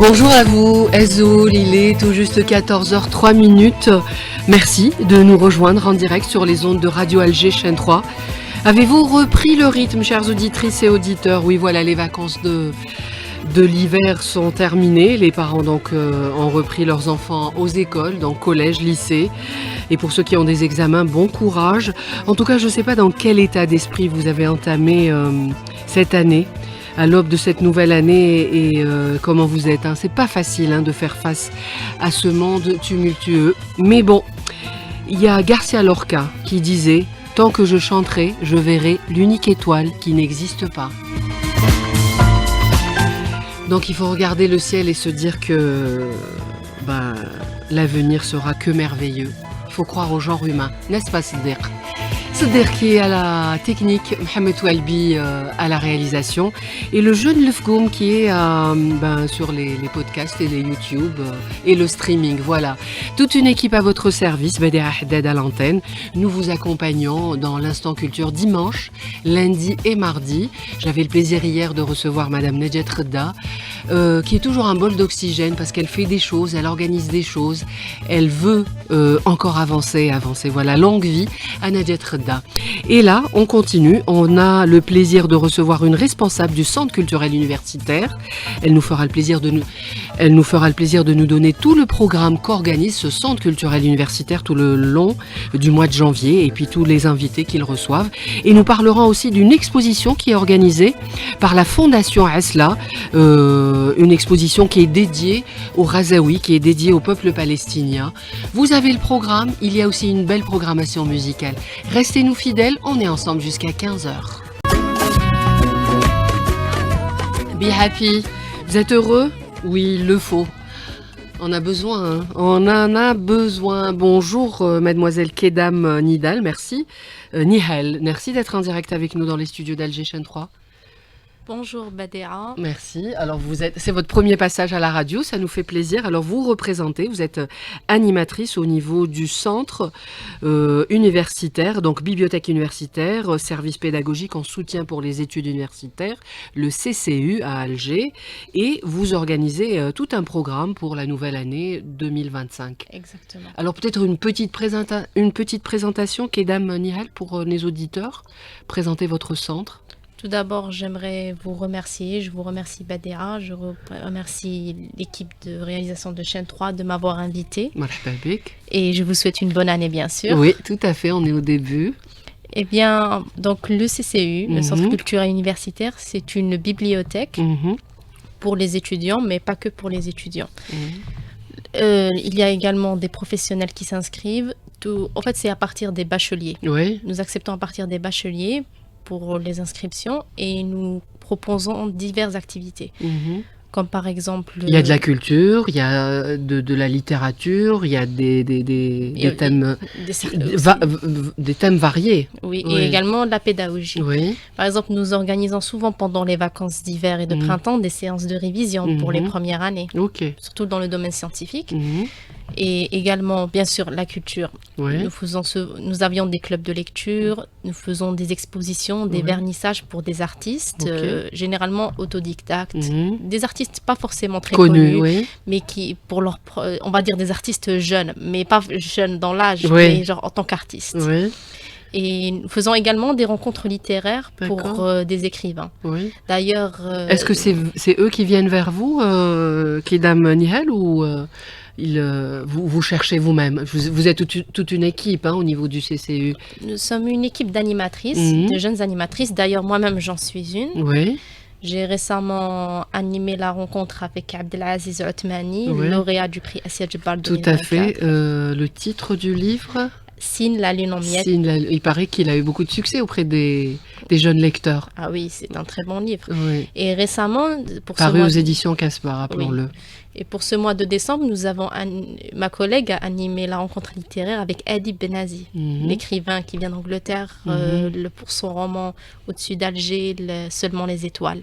Bonjour à vous, Ezoul, il est tout juste 14h03. Merci de nous rejoindre en direct sur les ondes de Radio Alger, chaîne 3. Avez-vous repris le rythme, chères auditrices et auditeurs? Oui, voilà, les vacances de l'hiver sont terminées. Les parents donc ont repris leurs enfants aux écoles, donc collège, lycée. Et pour ceux qui ont des examens, bon courage. En tout cas, je ne sais pas dans quel état d'esprit vous avez entamé cette année, à l'aube de cette nouvelle année, et comment vous êtes. C'est pas facile de faire face à ce monde tumultueux. Mais bon, il y a Garcia Lorca qui disait « Tant que je chanterai, je verrai l'unique étoile qui n'existe pas ». Donc il faut regarder le ciel et se dire que l'avenir sera que merveilleux. Il faut croire au genre humain, n'est-ce pas Siddiq? Siddiq qui est à la technique, Mohamed Oualbi à la réalisation, et le jeune Lefgoum qui est sur les podcasts et les YouTube et le streaming. Voilà, toute une équipe à votre service, Badea Haddad à l'antenne. Nous vous accompagnons dans l'Instant Culture dimanche, lundi et mardi. J'avais le plaisir hier de recevoir Madame Nedjet Redda, qui est toujours un bol d'oxygène parce qu'elle fait des choses, elle organise des choses, elle veut encore avancer. Voilà, longue vie à Nedjet Redda. Et là, on continue. On a le plaisir de recevoir une responsable du Centre culturel universitaire. Elle nous fera le plaisir de nous donner tout le programme qu'organise ce Centre culturel universitaire tout le long du mois de janvier et puis tous les invités qu'ils reçoivent. Et nous parlerons aussi d'une exposition qui est organisée par la Fondation Asla, une exposition qui est dédiée aux Razaouis, qui est dédiée au peuple palestinien. Vous avez le programme, il y a aussi une belle programmation musicale. Restez-nous fidèles, on est ensemble jusqu'à 15h. Be happy. Vous êtes heureux? Oui, il le faut. On a besoin. On en a besoin. Bonjour, mademoiselle Kedam Nidal, merci. Nihal, merci d'être en direct avec nous dans les studios d'Alger chaîne 3. Bonjour Badea. Merci. Alors c'est votre premier passage à la radio, ça nous fait plaisir. Alors vous représentez, vous êtes animatrice au niveau du centre universitaire, donc bibliothèque universitaire, service pédagogique en soutien pour les études universitaires, le CCU à Alger, et vous organisez tout un programme pour la nouvelle année 2025. Exactement. Alors peut-être une petite présentation, Kedam Nihal, pour les auditeurs. Présentez votre centre. Tout d'abord, j'aimerais vous remercier. Je vous remercie Badea. Je remercie l'équipe de réalisation de chaîne 3 de m'avoir invité. Et je vous souhaite une bonne année, bien sûr. Oui, tout à fait. On est au début. Eh bien, donc le CCU, le Centre culturel universitaire, c'est une bibliothèque pour les étudiants, mais pas que pour les étudiants. Il y a également des professionnels qui s'inscrivent. En fait, c'est à partir des bacheliers. Oui. Nous acceptons à partir des bacheliers pour les inscriptions et nous proposons diverses activités. Comme par exemple... Il y a de la culture, il y a de la littérature, il y a des thèmes, des thèmes variés. Oui, et également de la pédagogie. Oui. Par exemple, nous organisons souvent pendant les vacances d'hiver et de printemps des séances de révision pour les premières années, surtout dans le domaine scientifique. Et également, bien sûr, la culture. Nous avions des clubs de lecture, nous faisons des expositions, des vernissages pour des artistes, généralement autodidactes, des artistes pas forcément très connus, mais qui, on va dire des artistes jeunes, mais pas jeunes dans l'âge, mais genre en tant qu'artistes. Et nous faisons également des rencontres littéraires pour des écrivains. D'ailleurs... Est-ce que c'est eux qui viennent vers vous, Kedam Nihal, ou... vous cherchez vous-même? Vous êtes toute une équipe au niveau du CCU. Nous sommes une équipe d'animatrices, de jeunes animatrices. D'ailleurs, moi-même, j'en suis une. Oui. J'ai récemment animé la rencontre avec Abdelaziz Othmani, lauréat du prix Assia Djebbar 2024. Tout à fait. Le titre du livre? Sine, la lune en miettes. Il paraît qu'il a eu beaucoup de succès auprès des jeunes lecteurs. Ah oui, c'est un très bon livre. Et récemment... Paru aux éditions Caspar, rappelons-le. Et pour ce mois de décembre, ma collègue a animé la rencontre littéraire avec Adi Benazi, l'écrivain qui vient d'Angleterre pour son roman Au-dessus d'Alger, Seulement les étoiles.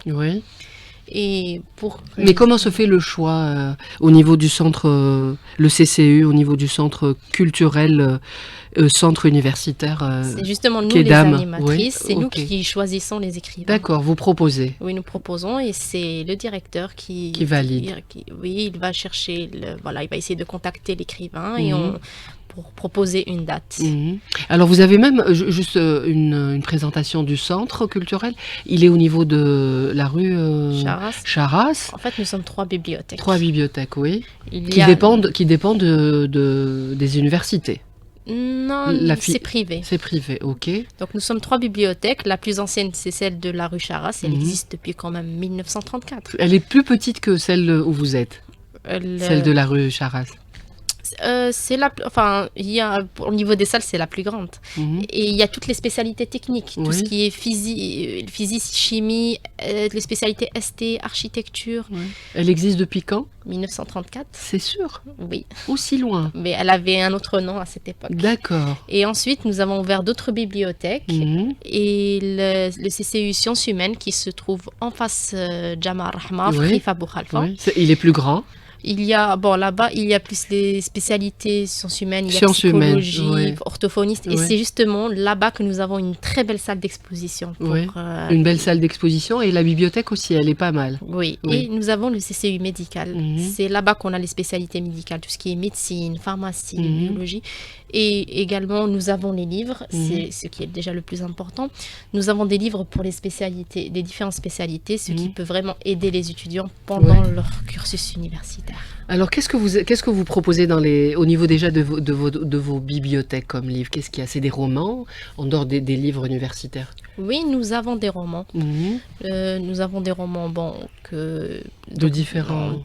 Mais comment se fait le choix au niveau du centre, le CCU, au niveau du centre culturel, centre universitaire C'est justement nous les animatrices, c'est nous qui choisissons les écrivains. D'accord, vous proposez. Oui, nous proposons et c'est le directeur qui valide. Oui, il va chercher, il va essayer de contacter l'écrivain et pour proposer une date. Alors vous avez même juste une présentation du centre culturel. Il est au niveau de la rue Charras. En fait, nous sommes 3 bibliothèques. 3 bibliothèques, oui. Qui dépendent des universités. Non, c'est privé. C'est privé, ok. Donc nous sommes 3 bibliothèques. La plus ancienne, c'est celle de la rue Charras. Elle existe depuis quand même 1934. Elle est plus petite que celle où vous êtes. Celle de la rue Charras. Au niveau des salles, c'est la plus grande. Et il y a toutes les spécialités techniques, tout ce qui est physique, chimie, les spécialités ST, architecture. Elle existe depuis quand? 1934. C'est sûr? Oui. Aussi loin? Mais elle avait un autre nom à cette époque. D'accord. Et ensuite, nous avons ouvert d'autres bibliothèques et le CCU Sciences Humaines qui se trouve en face Jama Rahma, Khalifa Boukhalifa. Il est plus grand? Là-bas, il y a plus les spécialités sciences humaines, il y a psychologie, orthophoniste. Et c'est justement là-bas que nous avons une très belle salle d'exposition. Une belle salle d'exposition et la bibliothèque aussi, elle est pas mal. Oui. Et nous avons le CCU médical. C'est là-bas qu'on a les spécialités médicales, tout ce qui est médecine, pharmacie, biologie. Et également, nous avons les livres, c'est ce qui est déjà le plus important. Nous avons des livres pour les spécialités, les différentes spécialités, ce qui peut vraiment aider les étudiants pendant leur cursus universitaire. Alors, qu'est-ce que vous proposez au niveau déjà de vos bibliothèques comme livres? Qu'est-ce qu'il y a? C'est des romans en dehors des livres universitaires? Oui, nous avons des romans. Nous avons des romans différents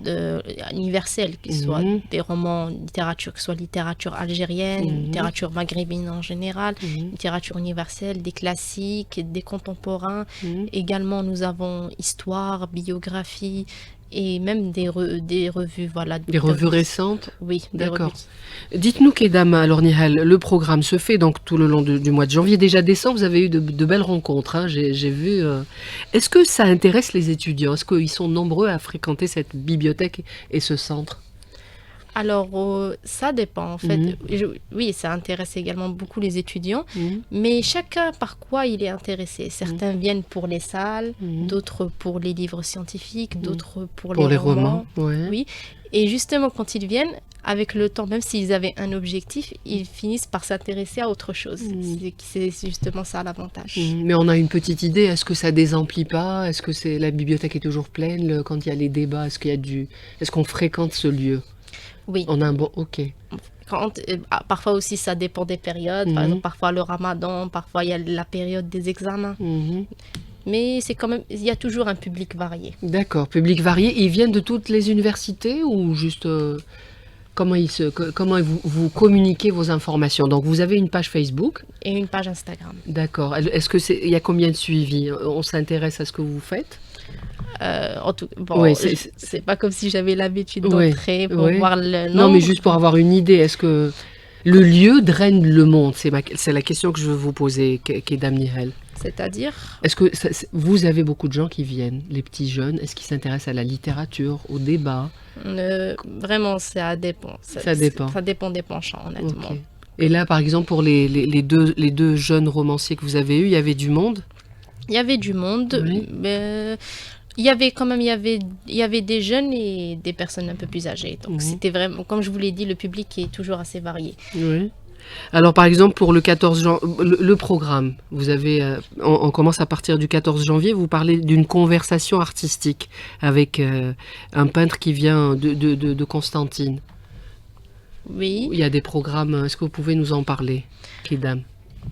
universels, qui soient des romans littérature, que ce soit littérature algérienne, littérature maghrébine en général, littérature universelle, des classiques, des contemporains. Également, nous avons histoire, biographie. Et même des revues, voilà. Des revues récentes? Oui, d'accord. Dites-nous, Kedam, alors Nihal, le programme se fait donc tout le long du mois de janvier. Déjà décembre, vous avez eu de belles rencontres, hein, j'ai vu. Est-ce que ça intéresse les étudiants? Est-ce qu'ils sont nombreux à fréquenter cette bibliothèque et ce centre? Alors, ça dépend en fait. Oui, ça intéresse également beaucoup les étudiants, mais chacun par quoi il est intéressé. Certains viennent pour les salles, d'autres pour les livres scientifiques, d'autres pour les romans. Oui. Et justement, quand ils viennent, avec le temps, même s'ils avaient un objectif, ils finissent par s'intéresser à autre chose. C'est justement ça l'avantage. Mais on a une petite idée, est-ce que ça désemplit pas? Est-ce que la bibliothèque est toujours pleine quand il y a les débats? Est-ce qu'on fréquente ce lieu? Oui. On a un bon... Ok. Parfois aussi, ça dépend des périodes. Par exemple, parfois le ramadan, parfois il y a la période des examens. Mais c'est quand même, il y a toujours un public varié. D'accord, public varié. Ils viennent de toutes les universités ou juste... Comment vous communiquez vos informations? Donc, vous avez une page Facebook et une page Instagram. D'accord. Est-ce que il y a combien de suivis? On s'intéresse à ce que vous faites? C'est pas comme si j'avais l'habitude d'entrer pour voir le nombre. Non, mais juste pour avoir une idée, est-ce que le lieu draine le monde? C'est la question que je veux vous poser, Kedam Nihal. C'est-à-dire? Est-ce que vous avez beaucoup de gens qui viennent, les petits jeunes? Est-ce qu'ils s'intéressent à la littérature, au débat? Vraiment, ça dépend. Ça dépend des penchants, honnêtement. Okay. Et là, par exemple, pour les deux jeunes romanciers que vous avez eus, il y avait du monde? Il y avait du monde, mais il y avait des jeunes et des personnes un peu plus âgées. Donc c'était vraiment, comme je vous l'ai dit, le public est toujours assez varié. Oui. Alors par exemple pour le 14 janvier, le programme, vous avez, on commence à partir du 14 janvier, vous parlez d'une conversation artistique avec un peintre qui vient de Constantine. Oui. Il y a des programmes, est-ce que vous pouvez nous en parler, Kedam?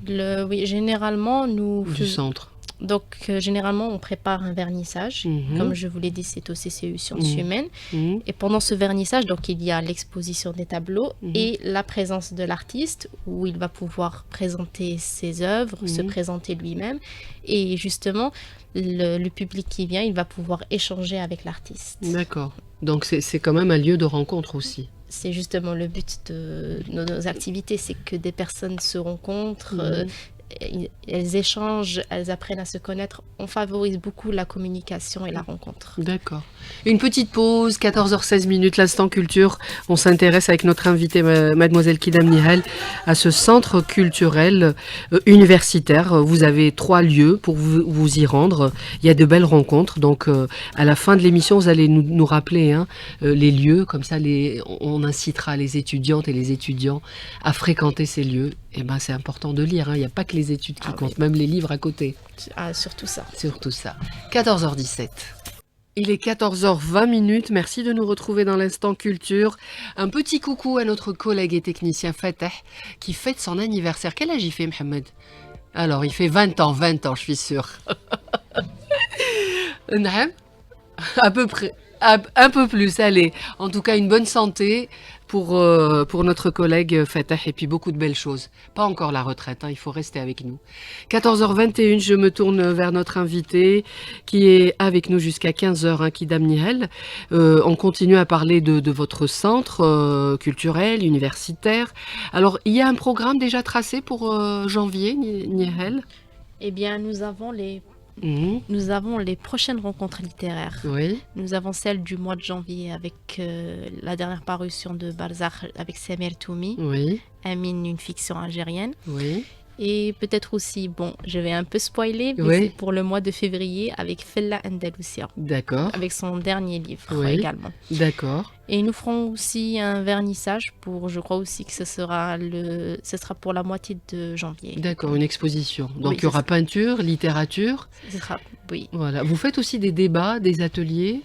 Oui, généralement du centre. Donc, généralement, on prépare un vernissage. Comme je vous l'ai dit, c'est au CCU Sciences Humaines. Et pendant ce vernissage, donc, il y a l'exposition des tableaux et la présence de l'artiste où il va pouvoir présenter ses œuvres, se présenter lui-même. Et justement, le public qui vient, il va pouvoir échanger avec l'artiste. D'accord. Donc, c'est quand même un lieu de rencontre aussi. C'est justement le but de nos activités, c'est que des personnes se rencontrent, elles échangent, elles apprennent à se connaître. On favorise beaucoup la communication et la rencontre. D'accord. Une petite pause, 14h16, l'instant culture. On s'intéresse avec notre invitée, mademoiselle Kidam Nihal, à ce centre culturel universitaire. Vous avez 3 lieux pour vous y rendre. Il y a de belles rencontres. Donc, à la fin de l'émission, vous allez nous rappeler les lieux. Comme ça, on incitera les étudiantes et les étudiants à fréquenter ces lieux. Et ben, c'est important de lire. Il n'y a pas que les études qui comptent, même les livres à côté. Surtout ça. Surtout ça. 14h17. Il est 14h20. Merci de nous retrouver dans l'instant culture. Un petit coucou à notre collègue et technicien Fatah qui fête son anniversaire. Quel âge il fait, Mohamed? Alors, il fait 20 ans, je suis sûre. À peu près. Un peu plus, allez. En tout cas, une bonne santé pour notre collègue Fatah et puis beaucoup de belles choses. Pas encore la retraite, il faut rester avec nous. 14h21, je me tourne vers notre invité qui est avec nous jusqu'à 15h, Kidam Nihal. On continue à parler de votre centre culturel, universitaire. Alors, il y a un programme déjà tracé pour janvier, Nihal? Eh bien, nous avons les prochaines rencontres littéraires. Oui. Nous avons celle du mois de janvier avec la dernière parution de Balzac avec Samir Toumi. Oui. Amine, une fiction algérienne. Oui. Et peut-être aussi, je vais un peu spoiler, mais c'est pour le mois de février avec Fella Andalusia. D'accord. Avec son dernier livre également. D'accord. Et nous ferons aussi un vernissage je crois aussi que ce sera pour la moitié de janvier. D'accord, une exposition. Donc il y aura peinture, littérature. Oui. Voilà. Vous faites aussi des débats, des ateliers?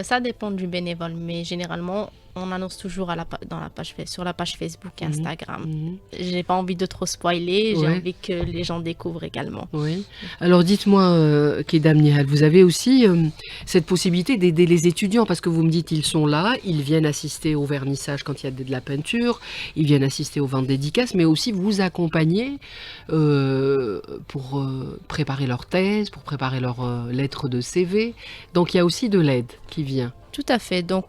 Ça dépend du bénévole, mais généralement, on annonce toujours sur la page Facebook et Instagram. J'ai pas envie de trop spoiler, j'ai envie que les gens découvrent également. Oui. Alors dites-moi, Kidam Nihal, vous avez aussi cette possibilité d'aider les étudiants, parce que vous me dites ils sont là, ils viennent assister au vernissage quand il y a de la peinture, ils viennent assister aux ventes dédicaces, mais aussi vous accompagner pour préparer leur thèse, pour préparer leur lettre de CV. Donc il y a aussi de l'aide qui vient. Tout à fait. Donc,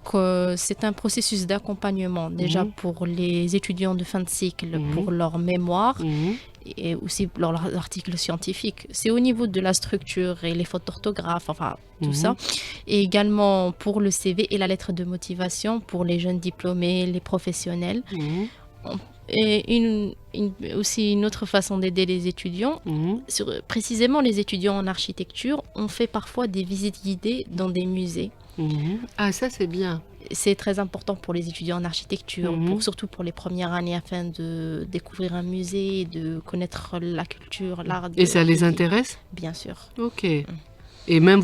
c'est un processus d'accompagnement déjà pour les étudiants de fin de cycle, pour leur mémoire et aussi pour leur article scientifique. C'est au niveau de la structure et les fautes d'orthographe, enfin tout ça. Et également pour le CV et la lettre de motivation pour les jeunes diplômés, les professionnels. Et aussi une autre façon d'aider les étudiants, précisément les étudiants en architecture, on fait parfois des visites guidées dans des musées. Ah, ça c'est bien. C'est très important pour les étudiants en architecture, surtout pour les premières années, afin de découvrir un musée, de connaître la culture, l'art. Et ça les intéresse? Bien sûr. Ok. Et même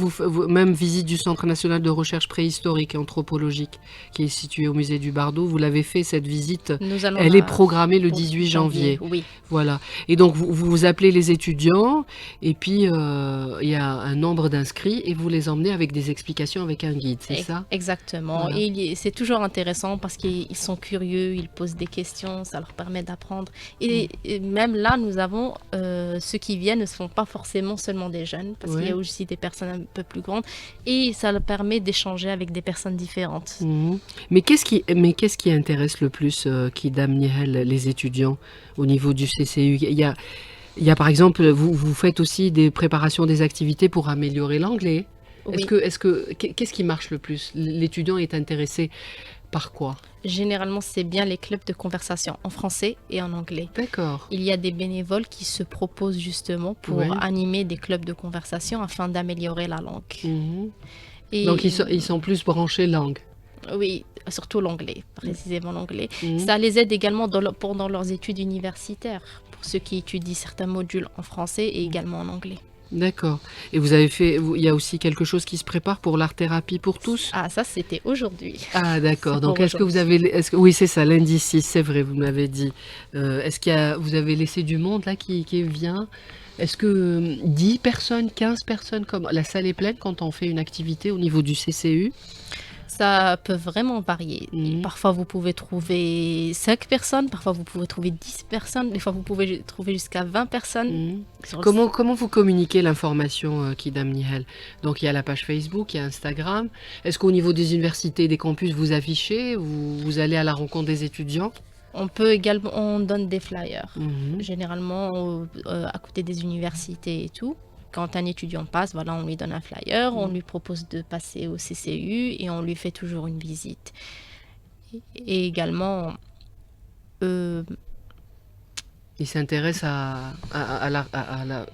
même visite du Centre national de recherche préhistorique et anthropologique qui est situé au musée du Bardo, vous l'avez fait cette visite. Elle est programmée le 18 janvier. Oui. Voilà. Et donc vous appelez les étudiants et puis il y a un nombre d'inscrits et vous les emmenez avec des explications avec un guide, c'est ça? Exactement. Voilà. Et c'est toujours intéressant parce qu'ils sont curieux, ils posent des questions, ça leur permet d'apprendre. Et même là, nous avons ceux qui viennent ne sont pas forcément seulement des jeunes, parce qu'il y a aussi des personnes un peu plus grandes et ça leur permet d'échanger avec des personnes différentes. Mais qu'est-ce qui intéresse le plus Kidam Nihal, les étudiants au niveau du CCU? Il y a par exemple, vous faites aussi des préparations des activités pour améliorer l'anglais. Oui. Qu'est-ce qui marche le plus? L'étudiant est intéressé par quoi? Généralement, c'est bien les clubs de conversation en français et en anglais. D'accord. Il y a des bénévoles qui se proposent justement pour animer des clubs de conversation afin d'améliorer la langue. Et donc, ils sont plus branchés langue. Oui, surtout l'anglais, précisément l'anglais. Ça les aide également pendant leurs études universitaires, pour ceux qui étudient certains modules en français et également en anglais. D'accord. Et il y a aussi quelque chose qui se prépare pour l'art-thérapie pour tous? Ah, ça, c'était aujourd'hui. Ah, d'accord. Donc, oui, c'est ça, lundi 6, c'est vrai, vous m'avez dit. Vous avez laissé du monde là qui vient? Est-ce que 10 personnes, 15 personnes, comme la salle est pleine quand on fait une activité au niveau du CCU? Ça peut vraiment varier. Parfois, vous pouvez trouver 5 personnes, parfois vous pouvez trouver 10 personnes, des fois vous pouvez trouver jusqu'à 20 personnes. Comment vous communiquez l'information, Kidam Nihal? Donc, il y a la page Facebook, il y a Instagram. Est-ce qu'au niveau des universités et des campus, vous affichez, vous allez à la rencontre des étudiants? On peut également, on donne des flyers, généralement à côté des universités et tout. Quand un étudiant passe, voilà, on lui donne un flyer, on lui propose de passer au CCU et on lui fait toujours une visite. Et également... il s'intéresse à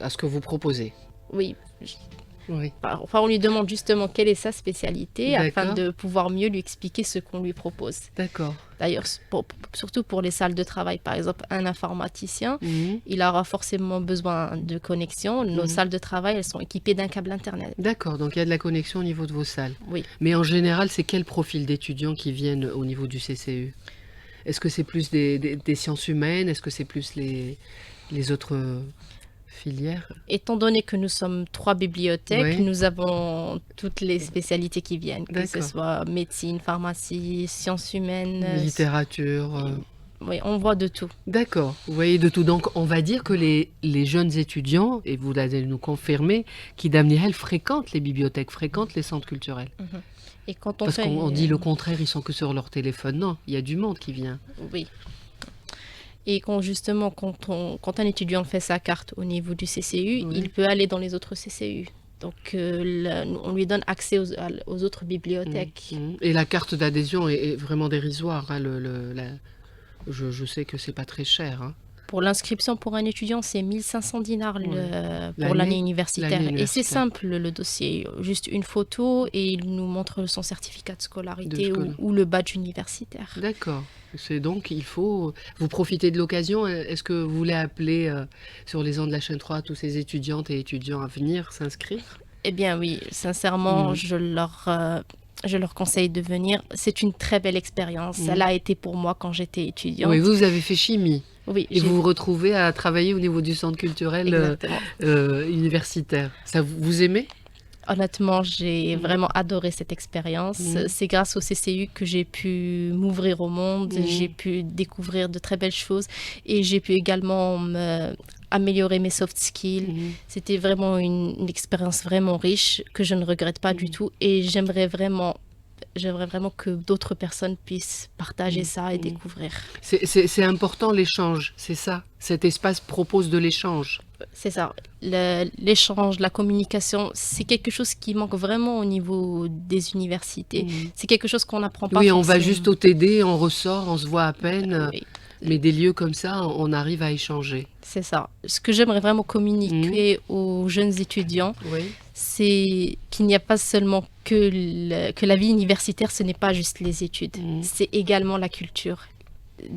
ce que vous proposez. Oui. Enfin, on lui demande justement quelle est sa spécialité afin de pouvoir mieux lui expliquer ce qu'on lui propose. D'accord. D'ailleurs, surtout pour les salles de travail, par exemple, un informaticien, il aura forcément besoin de connexion. Nos salles de travail, elles sont équipées d'un câble Internet. D'accord, donc il y a de la connexion au niveau de vos salles. Oui. Mais en général, c'est quel profil d'étudiants qui viennent au niveau du CCU? Est-ce que c'est plus des sciences humaines? Est-ce que c'est plus les autres filières? Étant donné que nous sommes 3 bibliothèques, nous avons toutes les spécialités qui viennent, que ce soit médecine, pharmacie, sciences humaines, littérature. Oui, on voit de tout. D'accord, vous voyez de tout. Donc on va dire que les jeunes étudiants, et vous allez nous confirmer, qui d'Amnihel fréquentent les bibliothèques, fréquentent les centres culturels. Et quand Parce qu'on dit le contraire, ils sont que sur leur téléphone. Non, il y a du monde qui vient. Oui. Et justement, quand un étudiant fait sa carte au niveau du CCU, il peut aller dans les autres CCU. Donc, on lui donne accès aux autres bibliothèques. Et la carte d'adhésion est vraiment dérisoire. Hein, je sais que c'est pas très cher. Hein. Pour l'inscription pour un étudiant, c'est 1500 dinars pour l'année universitaire. Et c'est simple, le dossier. Juste une photo et il nous montre son certificat de scolarité ou le badge universitaire. D'accord. C'est donc, il faut... Vous profitez de l'occasion. Est-ce que vous voulez appeler sur les ondes de la chaîne 3 tous ces étudiantes et étudiants à venir s'inscrire? Eh bien oui, sincèrement, je leur conseille de venir. C'est une très belle expérience. Ça l'a été pour moi quand j'étais étudiante. Oui, vous avez fait chimie. Oui. Et vous vous retrouvez à travailler au niveau du centre culturel universitaire. Ça, vous aimez? Honnêtement, j'ai vraiment adoré cette expérience. C'est grâce au CCU que j'ai pu m'ouvrir au monde, j'ai pu découvrir de très belles choses et j'ai pu également améliorer mes soft skills. C'était vraiment une expérience vraiment riche que je ne regrette pas du tout et j'aimerais vraiment que d'autres personnes puissent partager ça et découvrir. C'est important l'échange, c'est ça? Cet espace propose de l'échange. C'est ça. L'échange, la communication, c'est quelque chose qui manque vraiment au niveau des universités. C'est quelque chose qu'on n'apprend pas forcément. On va juste au TD, on ressort, on se voit à peine. Mais des lieux comme ça, on arrive à échanger. C'est ça. Ce que j'aimerais vraiment communiquer aux jeunes étudiants, c'est qu'il n'y a pas seulement que la vie universitaire, ce n'est pas juste les études. C'est également la culture.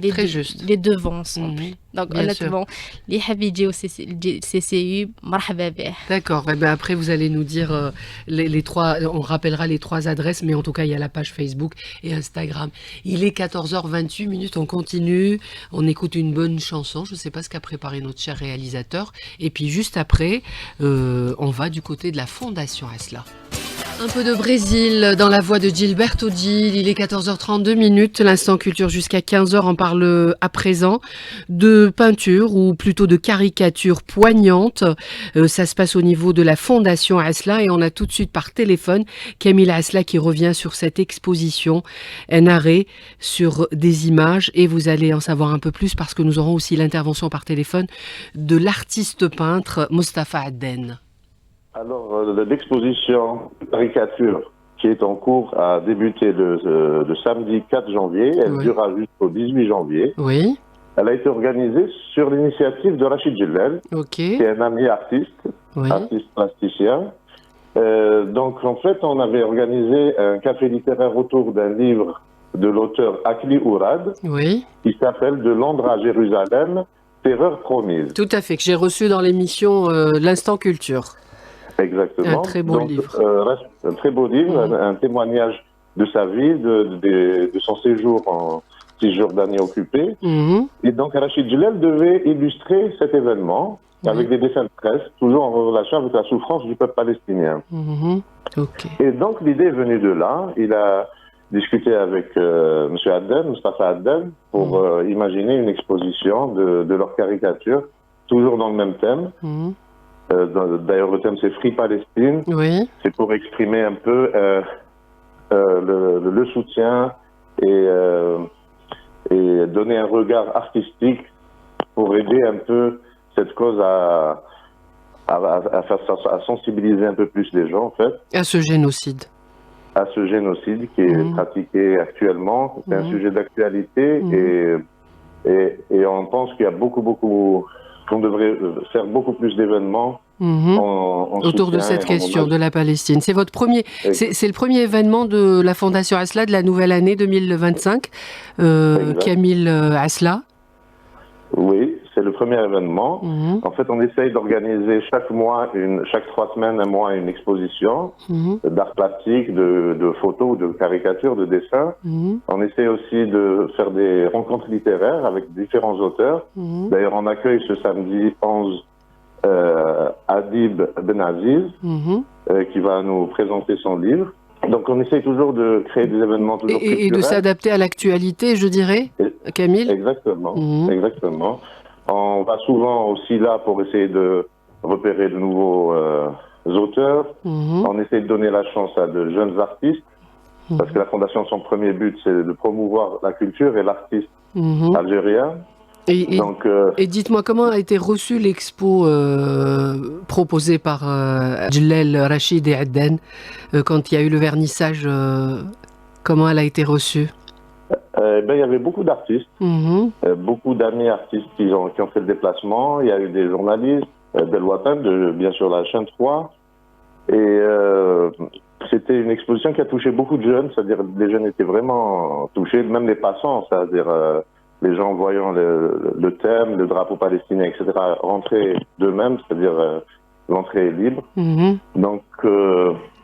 Les deux vont ensemble. Donc honnêtement, les habidji au CCU, marhaba bih. D'accord. Et ben après, vous allez nous dire les trois, on rappellera les 3 adresses, mais en tout cas, il y a la page Facebook et Instagram. Il est 14h28, on continue, on écoute une bonne chanson, je ne sais pas ce qu'a préparé notre cher réalisateur, et puis juste après, on va du côté de la Fondation Asla. Un peu de Brésil dans la voix de Gilberto Gil, il est 14h32, l'instant culture jusqu'à 15h, on parle à présent de peinture ou plutôt de caricature poignante. Ça se passe au niveau de la Fondation Asla et on a tout de suite par téléphone Camille Asla qui revient sur cette exposition, un arrêt sur des images et vous allez en savoir un peu plus parce que nous aurons aussi l'intervention par téléphone de l'artiste peintre Mostafa Adden. Alors, l'exposition caricature qui est en cours a débuté le samedi 4 janvier. Elle durera jusqu'au 18 janvier. Oui. Elle a été organisée sur l'initiative de Rachid Jellel, qui est un ami artiste, artiste plasticien. Donc, en fait, on avait organisé un café littéraire autour d'un livre de l'auteur Akli Ourad, qui s'appelle « De Londres à Jérusalem, terreur promise ». Tout à fait, que j'ai reçu dans l'émission L'Instant Culture. Exactement. Un très beau livre. Un très beau livre, un témoignage de sa vie, de son séjour en Cisjordanie occupée. Et donc, Rachid Jellel devait illustrer cet événement avec des dessins de presse, toujours en relation avec la souffrance du peuple palestinien. Et donc, l'idée est venue de là. Il a discuté avec M. Adden, Mostafa Adden, pour imaginer une exposition de leurs caricatures, toujours dans le même thème. D'ailleurs, le thème, c'est Free Palestine. C'est pour exprimer un peu le soutien et et donner un regard artistique pour aider un peu cette cause à sensibiliser un peu plus les gens, en fait. À ce génocide. À ce génocide qui est pratiqué actuellement. C'est un sujet d'actualité et on pense qu'il y a qu'on devrait faire beaucoup plus d'événements autour de cette question de la Palestine. C'est votre premier, c'est le premier événement de la Fondation Asla de la nouvelle année 2025. Kamil Asla. Oui, c'est le premier événement. En fait, on essaye d'organiser chaque 3 semaines, un mois, une exposition d'art plastique, de photos, de caricatures, de dessins. On essaie aussi de faire des rencontres littéraires avec différents auteurs. D'ailleurs, on accueille ce samedi 11 Adib Benaziz, qui va nous présenter son livre. Donc on essaye toujours de créer des événements toujours culturels. Et de s'adapter à l'actualité, je dirais, Kamil. Exactement, exactement. On va souvent aussi là pour essayer de repérer de nouveaux auteurs. On essaie de donner la chance à de jeunes artistes, parce que la Fondation, son premier but, c'est de promouvoir la culture et l'artiste algérien. Et dites-moi, comment a été reçue l'expo proposée par Djellal Rachid et Addan quand il y a eu le vernissage? Comment elle a été reçue? Il y avait beaucoup d'artistes, beaucoup d'amis artistes qui ont fait le déplacement. Il y a eu des journalistes, Del Watan, bien sûr la chaîne 3. Et c'était une exposition qui a touché beaucoup de jeunes, c'est-à-dire les jeunes étaient vraiment touchés, même les passants, c'est-à-dire les gens voyant le thème, le drapeau palestinien, etc., rentrer d'eux-mêmes, c'est-à-dire l'entrée est libre. Donc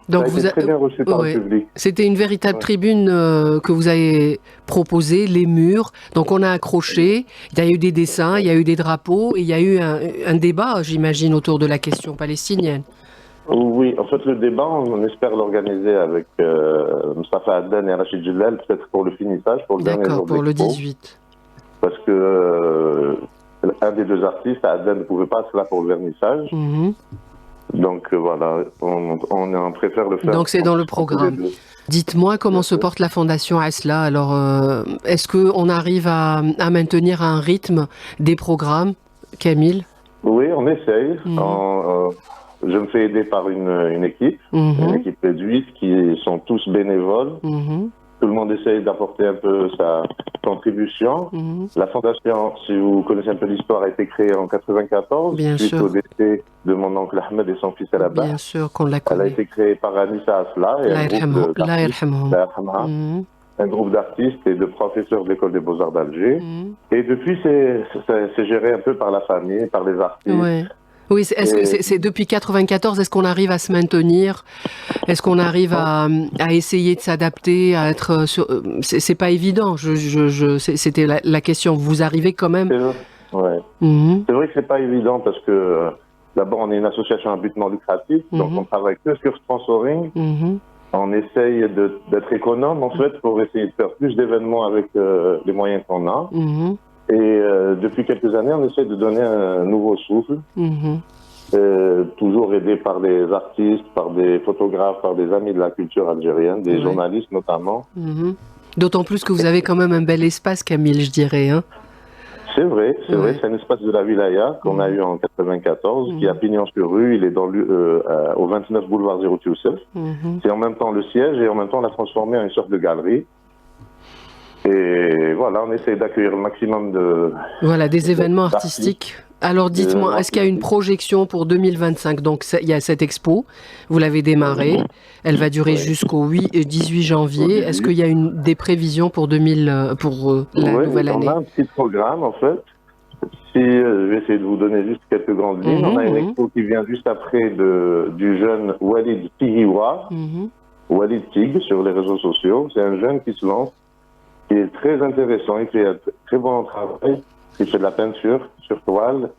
vous avez très bien reçu par le public. C'était une véritable tribune que vous avez proposée, les murs. Donc on a accroché, il y a eu des dessins, il y a eu des drapeaux, et il y a eu un débat, j'imagine, autour de la question palestinienne. Oui, en fait le débat, on espère l'organiser avec Mostafa Addan et Rachid Djellal, peut-être pour le finissage, pour le dernier jour de l'expo. D'accord, pour le 18. Parce que un des deux artistes, Adnan, ne pouvait pas être là pour le vernissage. Donc voilà, on préfère le faire. Donc c'est dans le programme. Dites-moi comment se porte la Fondation Asla. Alors, est-ce qu'on arrive à maintenir un rythme des programmes, Kamil? Oui, on essaye. Je me fais aider par une équipe réduite qui sont tous bénévoles. Tout le monde essaye d'apporter un peu sa contribution. La Fondation, si vous connaissez un peu l'histoire, a été créée en 1994, suite au décès de mon oncle Ahmed et son fils Alaba. Bien sûr qu'on la connaît. Elle a été créée par Anissa Asla et un groupe d'artistes et de professeurs de l'École des Beaux-Arts d'Alger. Et depuis, c'est géré un peu par la famille, par les artistes. Oui, est-ce que c'est depuis 1994, est-ce qu'on arrive à se maintenir? Est-ce qu'on arrive à essayer de s'adapter, à être sur... C'est pas évident, c'était la question. Vous arrivez quand même? C'est vrai que c'est pas évident parce que d'abord on est une association à but non lucratif, donc on travaille que sur sponsoring. On essaye d'être économe en fait pour essayer de faire plus d'événements avec les moyens qu'on a. Et depuis quelques années, on essaie de donner un nouveau souffle, toujours aidé par des artistes, par des photographes, par des amis de la culture algérienne, des journalistes notamment. D'autant plus que vous avez quand même un bel espace, Kamil, je dirais. Hein. C'est vrai, c'est un espace de la Wilaya qu'on a eu en 1994, qui est à Pignon-sur-Rue, il est au 29 boulevard Zéro Youssef. C'est en même temps le siège et en même temps on l'a transformé en une sorte de galerie. Et voilà, on essaie d'accueillir le maximum des événements artistiques. Alors dites-moi, est-ce qu'il y a une projection pour 2025? Donc il y a cette expo, vous l'avez démarrée, elle va durer jusqu'au 18 janvier. Est-ce qu'il y a des prévisions pour la nouvelle année? On a un petit programme en fait. Je vais essayer de vous donner juste quelques grandes lignes. On a une expo qui vient juste après du jeune Walid Tigiwa, Walid Tig sur les réseaux sociaux. C'est un jeune qui se lance, qui est très intéressant, il fait un très bon travail, il fait de la peinture sur toile,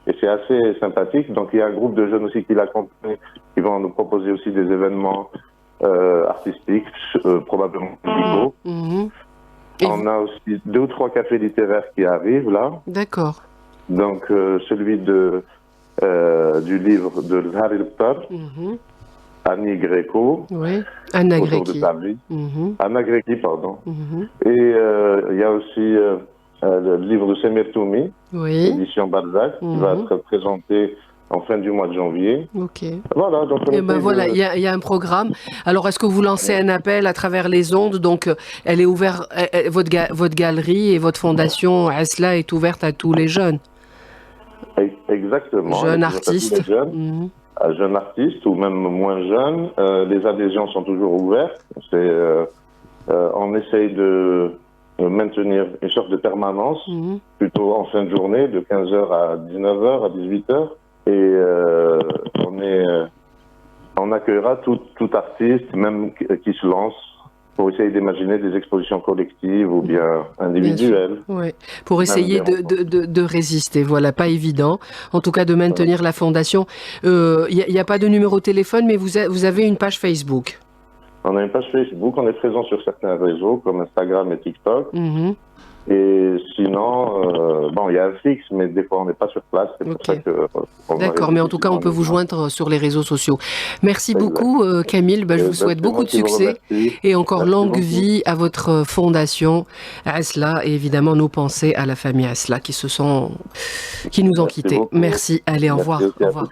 et c'est assez sympathique. Donc il y a un groupe de jeunes aussi qui l'accompagnent, qui vont nous proposer aussi des événements artistiques, probablement musicaux. On a aussi 2 ou 3 cafés littéraires qui arrivent là. D'accord. Donc celui du livre de Zahar El-Tar, Annie Greco. Oui, Anna autour Grecki. de sa vie. Anna Grecki, pardon. Et il y a aussi le livre de Semir Toumi, édition Balzac, qui va être présenté en fin du mois de janvier. Ok. Voilà, donc voilà, il y a un programme. Alors, est-ce que vous lancez un appel à travers les ondes? Donc, elle est ouverte, votre galerie et votre fondation Asla est ouverte à tous les jeunes. Exactement. Jeunes artistes. Jeunes artistes ou même moins jeunes. Les adhésions sont toujours ouvertes. On essaye de maintenir une sorte de permanence, plutôt en fin de journée, de 15h à 19h, à 18h. Et on accueillera tout artiste, même qui se lance, pour essayer d'imaginer des expositions collectives ou bien individuelles. Oui, pour essayer de résister. Voilà, pas évident. En tout cas, de maintenir la fondation. Il n'y a pas de numéro de téléphone, mais vous avez une page Facebook. On a une page Facebook, on est présent sur certains réseaux comme Instagram et TikTok. Et sinon, il y a un fixe, mais des fois on n'est pas sur place. C'est pour ça que. D'accord, mais en tout cas, on peut vous joindre sur les réseaux sociaux. Merci beaucoup, Camille. Je vous souhaite beaucoup de succès et encore longue vie à votre fondation Asla et évidemment nos pensées à la famille Asla qui nous ont quittés. Merci. Allez, au revoir. Au revoir.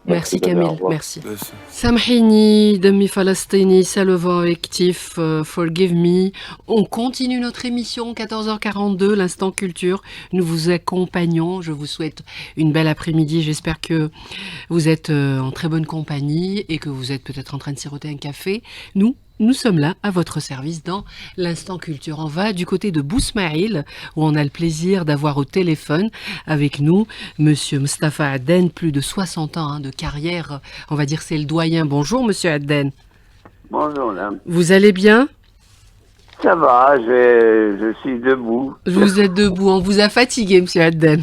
Merci Camille. Merci. Samhini, demi Falastini, Salevant actif, Forgive Me. On continue notre émission 14h42, l'instant culture. Nous vous accompagnons. Je vous souhaite une belle après-midi. J'espère que vous êtes en très bonne compagnie et que vous êtes peut-être en train de siroter un café. Nous sommes là à votre service dans l'instant culture. On va du côté de Bousmaïl où on a le plaisir d'avoir au téléphone avec nous Monsieur Mustafa Adden, plus de 60 ans de carrière. On va dire c'est le doyen. Bonjour Monsieur Adden. Bonjour madame. Vous allez bien? Ça va, je suis debout. Vous êtes debout, on vous a fatigué, Monsieur Adden.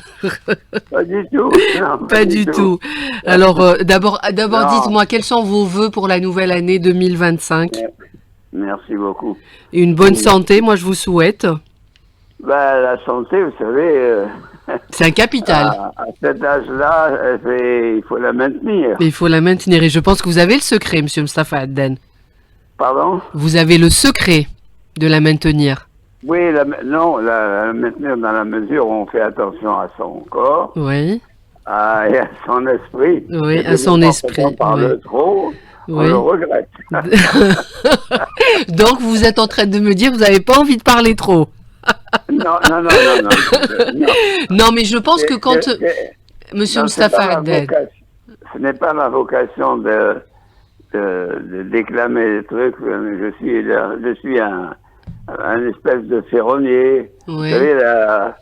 Pas du tout. Non, pas du tout. Alors, d'abord, dites-moi, quels sont vos vœux pour la nouvelle année 2025? Merci beaucoup. Une bonne santé, moi je vous souhaite. La santé, vous savez... c'est un capital. À cet âge-là, il faut la maintenir. Il faut la maintenir, et je pense que vous avez le secret, Monsieur Mustafa Adden. Pardon? Vous avez le secret de la maintenir. Oui, la maintenir dans la mesure où on fait attention à son corps. Oui. Et à son esprit. Oui, à son esprit. On parle trop, on le regrette. Donc, vous êtes en train de me dire que vous n'avez pas envie de parler trop. Non. Non, mais je pense que quand... Monsieur Mustafa Adden... Ce n'est pas ma vocation de déclamer des trucs. Je suis un espèce de ferronnier. Vous savez, la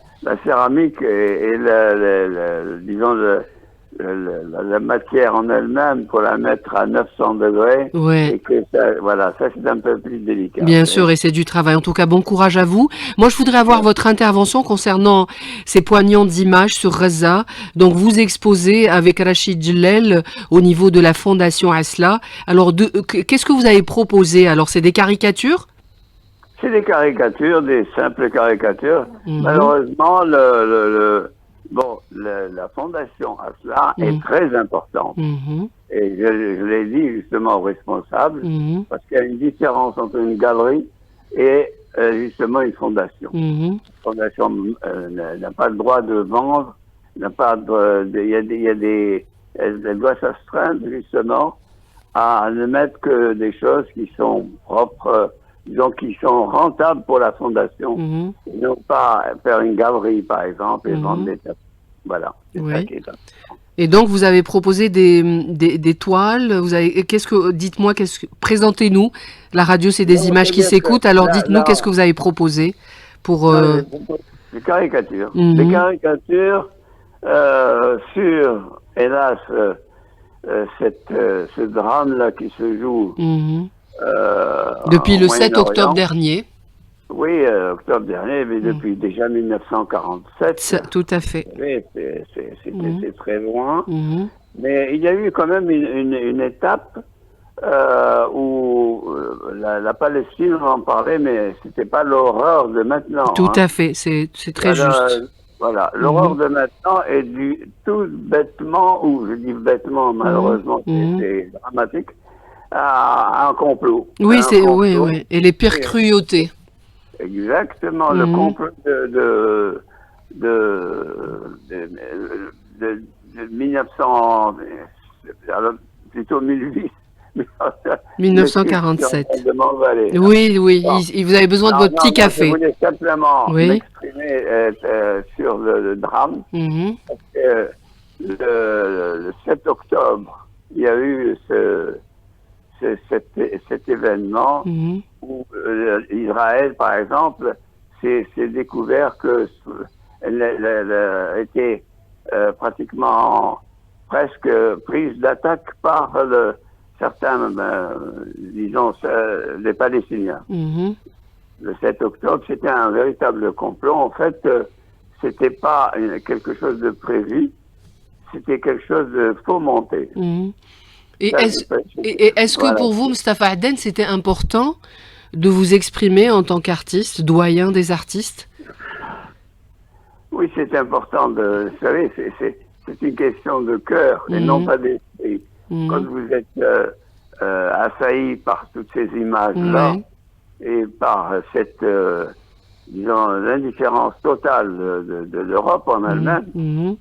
céramique et disons la matière en elle-même, pour la mettre à 900 degrés. Et que ça c'est un peu plus délicat. Bien sûr, et c'est du travail. En tout cas, bon courage à vous. Moi, je voudrais avoir votre intervention concernant ces poignantes images sur Gaza. Donc, vous exposez avec Rachid Djellel au niveau de la Fondation Asla. Alors, qu'est-ce que vous avez proposé? Alors, c'est des caricatures? C'est des caricatures, des simples caricatures. Malheureusement, la fondation Asla est très importante. Et je l'ai dit justement aux responsables, parce qu'il y a une différence entre une galerie et justement une fondation. Une fondation n'a pas le droit de vendre, elle doit s'astreindre justement à ne mettre que des choses qui sont propres, donc qui sont rentables pour la fondation, et non pas faire une galerie par exemple et vendre des tapis. Voilà. Et donc vous avez proposé des toiles. Dites-moi, présentez-nous. La radio, c'est des images qui s'écoutent. Alors dites-nous qu'est-ce que vous avez proposé pour. Des caricatures. Des caricatures sur, hélas, ce drame-là qui se joue. Depuis le 7 octobre dernier. Oui, octobre dernier, mais depuis déjà 1947. Tout à fait. C'est très loin. Mais il y a eu quand même une étape où la Palestine, on en parlait, mais c'était pas l'horreur de maintenant. Tout à fait, c'est très juste. Voilà, l'horreur de maintenant est due tout bêtement, ou je dis bêtement, malheureusement, c'est dramatique, à un complot. Oui, oui. Et les pires cruautés. Exactement, le complot de 1900, alors, plutôt 1947. Oui, vous avez besoin de votre petit café. Je voulais simplement m'exprimer sur le drame. Parce que le 7 octobre, il y a eu cet événement où Israël, par exemple, s'est découvert qu'elle a été pratiquement presque prise d'attaque par certains, disons, les Palestiniens. Le 7 octobre, c'était un véritable complot. En fait, c'était pas quelque chose de prévu, c'était quelque chose de fomenté. Et est-ce que pour vous, Mustapha Adden, c'était important de vous exprimer en tant qu'artiste, doyen des artistes? Oui, c'est important vous savez, c'est une question de cœur et non pas d'esprit. Quand vous êtes assailli par toutes ces images-là et par cette, disons, l'indifférence totale de l'Europe en elle-même,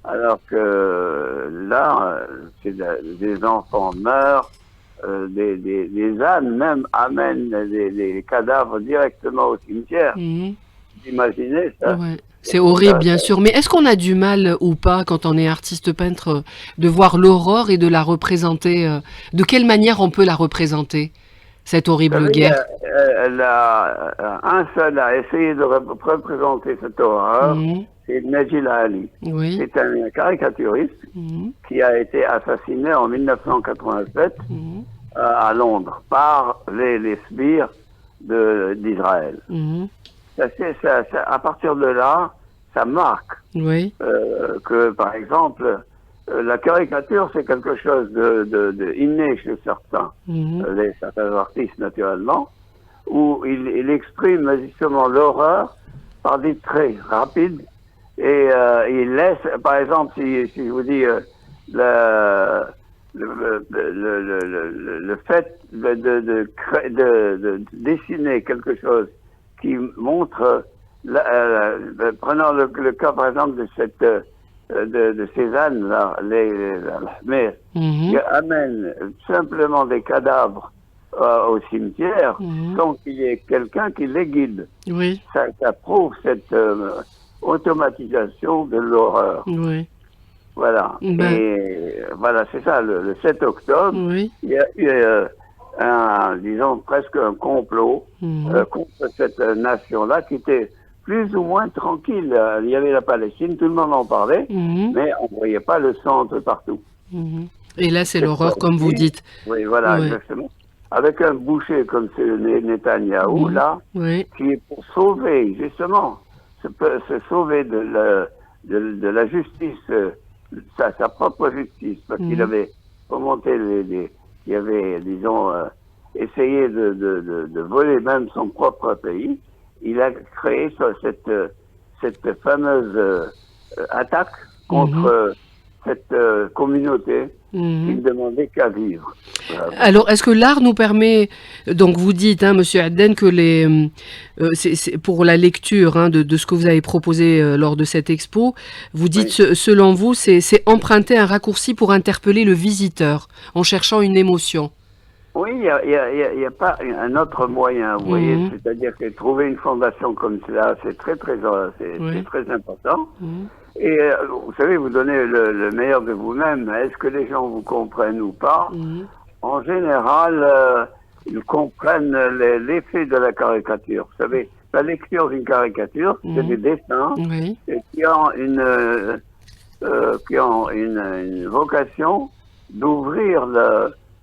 alors que là, des enfants meurent, des ânes même amènent des cadavres directement au cimetière. Imaginez ça. C'est horrible, bien sûr. Mais est-ce qu'on a du mal ou pas, quand on est artiste peintre, de voir l'aurore et de la représenter? De quelle manière on peut la représenter, cette horrible guerre? Un seul a essayé de représenter cette horreur, c'est Najil Ali. C'est un caricaturiste qui a été assassiné en 1987 à Londres par les sbires d'Israël. À partir de là, ça marque que, par exemple, la caricature, c'est quelque chose de inné chez certains artistes, naturellement, où il exprime justement l'horreur par des traits rapides et il laisse, par exemple, si je vous dis le fait de dessiner quelque chose qui montre, prenons le cas par exemple de ces ânes-là, mais qui amènent simplement des cadavres au cimetière sans qu'il y ait quelqu'un qui les guide. Ça prouve cette automatisation de l'horreur. Voilà. Et voilà, c'est ça, le 7 octobre, il y a eu disons, presque un complot contre cette nation-là qui était plus ou moins tranquille. Il y avait la Palestine, tout le monde en parlait, mais on ne voyait pas le sang un peu partout. Et là, c'est l'horreur, comme vous dites. Oui, voilà, exactement. Avec un boucher comme c'est Netanyahou, là, qui est pour sauver, justement, se sauver de la justice, sa propre justice, parce qu'il avait remonté il avait, disons, essayé de voler même son propre pays. Il a créé cette fameuse attaque contre cette communauté qui ne demandait qu'à vivre. Alors, est-ce que l'art nous permet, donc vous dites, Monsieur Adden, que c'est pour la lecture de ce que vous avez proposé lors de cette expo, vous dites, selon vous, c'est emprunter un raccourci pour interpeller le visiteur en cherchant une émotion. Oui, il n'y a pas un autre moyen, vous voyez, c'est-à-dire que trouver une fondation comme cela, c'est très important. Et vous savez, vous donnez le meilleur de vous-même. Est-ce que les gens vous comprennent ou pas? En général, ils comprennent l'effet de la caricature. Vous savez, la lecture d'une caricature, c'est des dessins qui ont une vocation d'ouvrir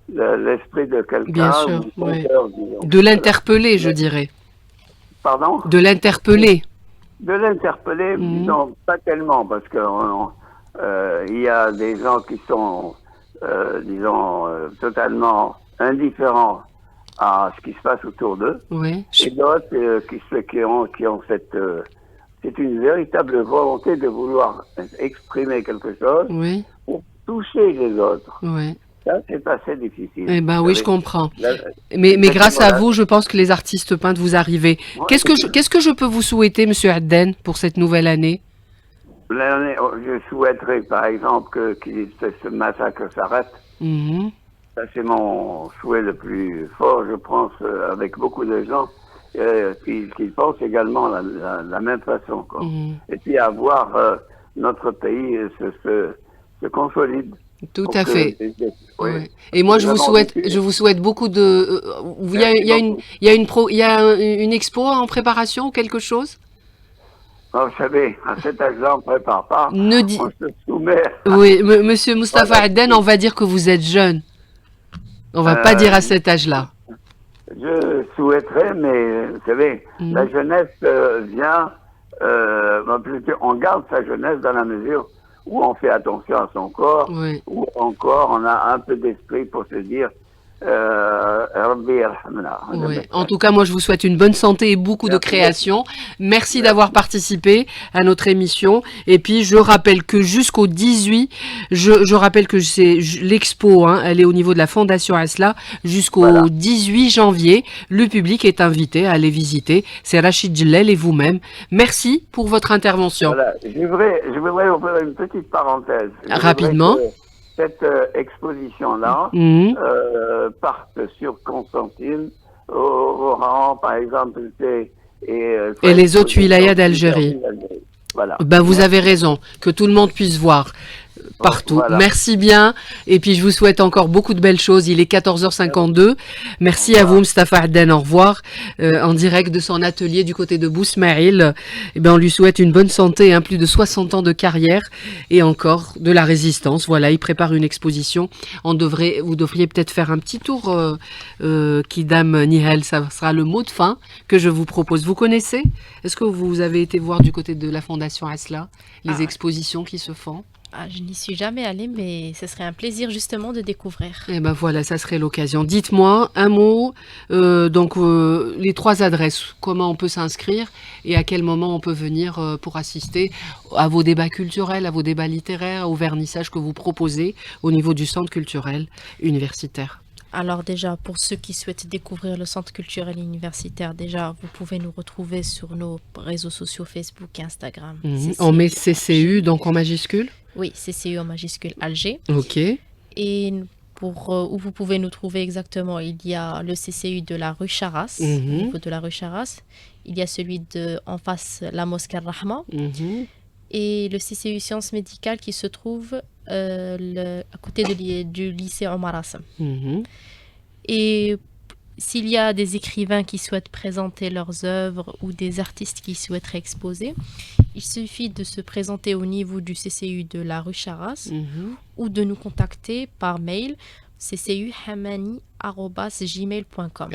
l'esprit de quelqu'un. De l'interpeller, je dirais. Pardon? De l'interpeller. De l'interpeller, disons, pas tellement, parce que il y a des gens qui sont, disons, totalement indifférents à ce qui se passe autour d'eux, et d'autres qui ont cette... c'est une véritable volonté de vouloir exprimer quelque chose pour toucher les autres. Ça, c'est assez difficile. Eh ben oui, je comprends. Mais grâce à vous, je pense que les artistes peintres vous arrivez. Ouais, qu'est-ce que je peux vous souhaiter, Monsieur Adden, pour cette nouvelle année? L'année, je souhaiterais, par exemple, que ce massacre s'arrête. Ça, c'est mon souhait le plus fort, je pense, avec beaucoup de gens qui pensent également la même façon. Quoi. Et puis avoir notre pays se consolide. Tout à fait. Oui. Et moi, je vous souhaite beaucoup de. Il y a une expo en préparation ou quelque chose? Vous savez, à cet âge-là, on ne prépare pas. On se soumet. Oui, Monsieur Moustapha Adden, on va dire que vous êtes jeune. On va pas dire à cet âge-là. Je souhaiterais, mais vous savez, la jeunesse vient. On garde sa jeunesse dans la mesure où on fait attention à son corps, ou encore on a un peu d'esprit pour se dire En tout cas, moi, je vous souhaite une bonne santé et beaucoup de création. Merci d'avoir participé à notre émission. Et puis, je rappelle que jusqu'au 18, je rappelle que c'est l'expo, elle est au niveau de la Fondation Asla, jusqu'au 18 janvier. Le public est invité à aller visiter. C'est Rachid Djellel et vous-même. Merci pour votre intervention. Voilà. Je voudrais ouvrir une petite parenthèse. Rapidement. Cette exposition-là parte sur Constantine, Oran, par exemple, et les autres wilayas d'Algérie. Voilà. Ben, vous avez raison, que tout le monde puisse voir partout. Voilà. Merci bien. Et puis, je vous souhaite encore beaucoup de belles choses. Il est 14h52. Merci à vous, Moustapha Adden. Au revoir. En direct de son atelier du côté de Bousmaïl. Eh ben, on lui souhaite une bonne santé, plus de 60 ans de carrière et encore de la résistance. Voilà, il prépare une exposition. Vous devriez peut-être faire un petit tour, Kidam Nihel. Ça sera le mot de fin que je vous propose. Vous connaissez? Est-ce que vous avez été voir du côté de la Fondation Asla les expositions qui se font? Je n'y suis jamais allée, mais ce serait un plaisir justement de découvrir. Eh ben voilà, ça serait l'occasion. Dites-moi un mot, les 3 adresses, comment on peut s'inscrire et à quel moment on peut venir pour assister à vos débats culturels, à vos débats littéraires, au vernissage que vous proposez au niveau du centre culturel universitaire. Alors déjà, pour ceux qui souhaitent découvrir le centre culturel universitaire, déjà, vous pouvez nous retrouver sur nos réseaux sociaux Facebook et Instagram. On met CCU, donc en majuscule? Oui, CCU en majuscule Alger. Ok. Et où vous pouvez nous trouver exactement, il y a le CCU de la rue Charras, au niveau de la rue Charras. Il y a celui en face la mosquée Al-Rahma. Et le CCU Sciences médicales qui se trouve à côté du lycée Omar Hassam. Et s'il y a des écrivains qui souhaitent présenter leurs œuvres ou des artistes qui souhaiteraient exposer, il suffit de se présenter au niveau du CCU de la rue Charras ou de nous contacter par mail ccuhamani@gmail.com.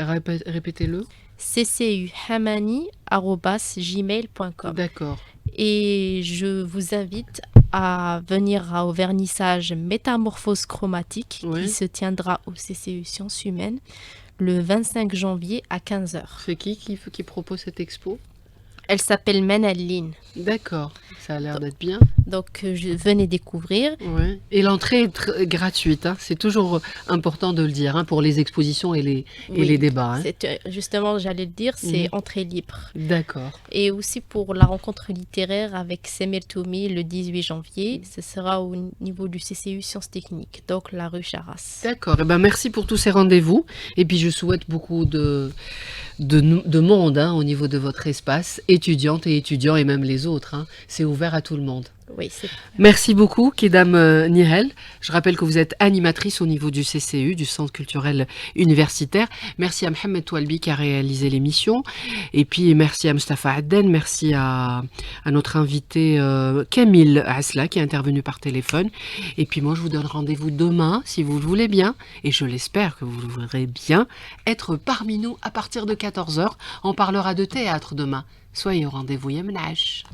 Répétez-le. ccuhamani@gmail.com. D'accord. Et je vous invite à venir au vernissage Métamorphose chromatique qui se tiendra au CCU Sciences humaines le 25 janvier à 15h. C'est qui propose cette expo? Elle s'appelle Menaline. D'accord, ça a l'air d'être bien. Donc, venez découvrir. Ouais. Et l'entrée est gratuite, c'est toujours important de le dire, pour les expositions et les débats. Justement, j'allais le dire, c'est entrée libre. D'accord. Et aussi pour la rencontre littéraire avec Semir Toumi le 18 janvier, ce sera au niveau du CCU Sciences Techniques, donc la rue Charras. D'accord, merci pour tous ces rendez-vous. Et puis, je souhaite beaucoup de monde au niveau de votre espace, étudiantes et étudiants et même les autres. C'est ouvert à tout le monde. Oui, c'est... Merci beaucoup, Kidam Nihel. Je rappelle que vous êtes animatrice au niveau du CCU, du Centre culturel universitaire. Merci à Mohamed Toualbi qui a réalisé l'émission. Et puis, merci à Moustapha Adden. Merci à notre invité Kamil Asla qui est intervenu par téléphone. Et puis, moi, je vous donne rendez-vous demain, si vous le voulez bien. Et je l'espère que vous le voudrez bien être parmi nous à partir de 14h. On parlera de théâtre demain. Soyez au rendez-vous, Yemnash.